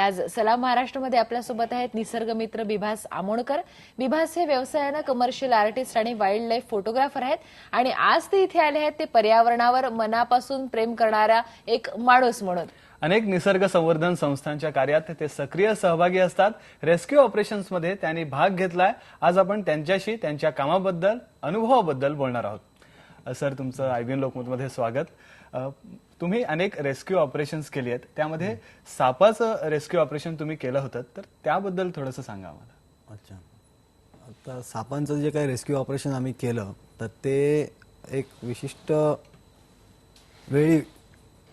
आज सलाम महाराष्ट्रमध्ये आपल्यासोबत आहेत निसर्ग मित्र बिभास आमोणकर। बिभास हे व्यवसायाने कमर्शियल आर्टिस्ट आणि वाईल्ड लाईफ फोटोग्राफर आहेत आणि आज ते इथे आले आहेत ते पर्यावरणावर मनापासून प्रेम करणारा एक माणूस म्हणून। अनेक निसर्ग संवर्धन संस्थांच्या कार्यात ते सक्रिय सहभागी असतात। रेस्क्यू ऑपरेशन्स मध्ये त्यांनी भाग घेतलाय। आज आपण त्यांच्याशी त्यांच्या कामाबद्दल अनुभवाबद्दल बोलणार आहोत। सर, तुमचं IBN लोकमतमध्ये स्वागत। तुम्ही अनेक रेस्क्यू ऑपरेशन्स केली आहेत, त्यामध्ये सापाचं रेस्क्यू ऑपरेशन तुम्ही केलं होतं, तर त्याबद्दल थोडंसं सांगा आम्हाला। अच्छा, आता सापांचं जे काही रेस्क्यू ऑपरेशन आम्ही केलं तर ते एक विशिष्ट वेळी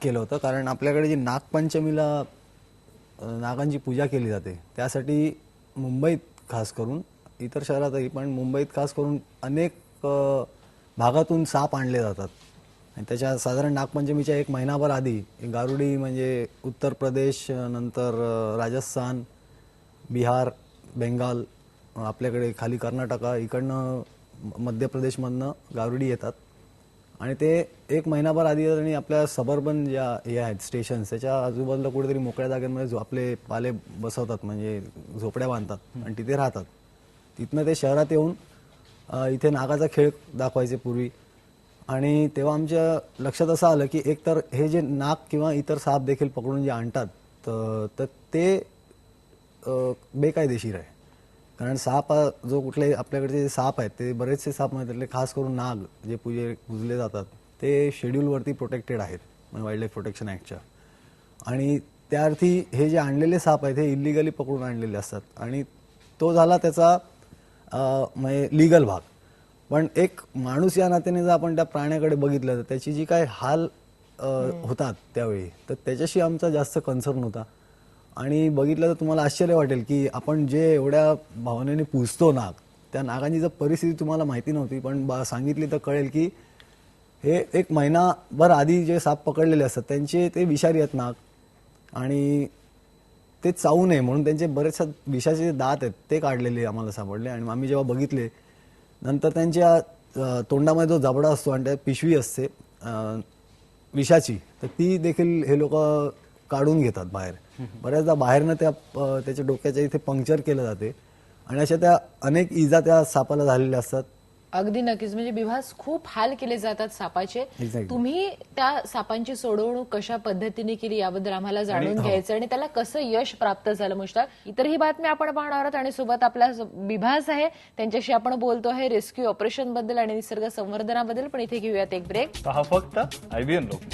केलं होतं, कारण आपल्याकडे जी नागपंचमीला नागांची पूजा केली जाते त्यासाठी मुंबईत खास करून, इतर शहरातही पण मुंबईत खास करून अनेक भागातून साप आणले जातात आणि त्याच्या साधारण नागपंचमीच्या एक महिनाभर आधी गारुडी म्हणजे उत्तर प्रदेश, नंतर राजस्थान, बिहार, बेंगाल, आपल्याकडे खाली कर्नाटका, इकडनं मध्य प्रदेशमधनं गारुडी येतात आणि ते एक महिनाभर आधी आणि आपल्या सबर्बन ज्या हे आहेत स्टेशन्स त्याच्या आजूबाजूला कुठेतरी मोकळ्या जागेमध्ये आपले पाले बसवतात, म्हणजे झोपड्या बांधतात आणि तिथे राहतात। तिथनं ते शहरात येऊन इथे नागाचा खेळ दाखवायचे पूर्वी, आणि तेव्हा आमच्या लक्षात असं आलं की एकतर हे जे नाग किंवा इतर साप देखील पकडून जे आणतात तर ते बेकायदेशीर आहे। कारण साप जो कुठले आपल्याकडचे जे साप आहेत ते बरेचसे साप म्हणजे त्यातले खास करून नाग जे पूजले जातात ते शेड्यूलवरती प्रोटेक्टेड आहेत, म्हणजे वाईल्ड लाईफ प्रोटेक्शन ॲक्टच्या, आणि त्या अर्थी हे जे आणलेले साप आहेत हे इलिगली पकडून आणलेले असतात आणि तो झाला त्याचा म्हणजे लिगल भाग। पण एक माणूस या नात्याने जर आपण त्या प्राण्याकडे बघितलं तर त्याची जी काय हाल होतात त्यावेळी, तर त्याच्याशी आमचा जास्त कन्सर्न होता। आणि बघितलं तर तुम्हाला आश्चर्य वाटेल की आपण जे एवढ्या भावनेने पूजतो नाग, त्या नागांची जर परिस्थिती तुम्हाला माहिती नव्हती पण सांगितली तर कळेल की हे एक महिनाभर आधी जे साप पकडलेले असतात त्यांचे ते विषारी आहेत नाग, आणि ते चावू नये म्हणून त्यांचे बरेचसे विषाचे दात आहेत ते काढलेले आम्हाला सापडले। आणि आम्ही जेव्हा बघितले नंतर त्यांच्या तोंडामध्ये जो जबडा असतो आणि त्यात पिशवी असते विषाची, तर ती देखील हे लोक काढून घेतात बाहेर। बऱ्याचदा बाहेरनं त्याच्या डोक्याच्या इथे पंक्चर केलं जाते आणि अशा त्या अनेक इजा त्या सापाला झालेल्या असतात। अगदी नक्कीच, म्हणजे बिभास खूप हाल केले जातात सापाचे। तुम्ही त्या सापांची सोडवणूक कशा पद्धतीने केली याबद्दल आम्हाला जाणून घ्यायचं आणि त्याला कसं यश प्राप्त झालं मुश्ताक, इतरही बातम्या आपण पाहणार आहोत। आणि सोबत आपला बिभास आहे, त्यांच्याशी आपण बोलतो आहे रेस्क्यू ऑपरेशन बद्दल आणि निसर्ग संवर्धनाबद्दल। पण इथे घेऊयात एक ब्रेक। पहा फक्त IBN लोक।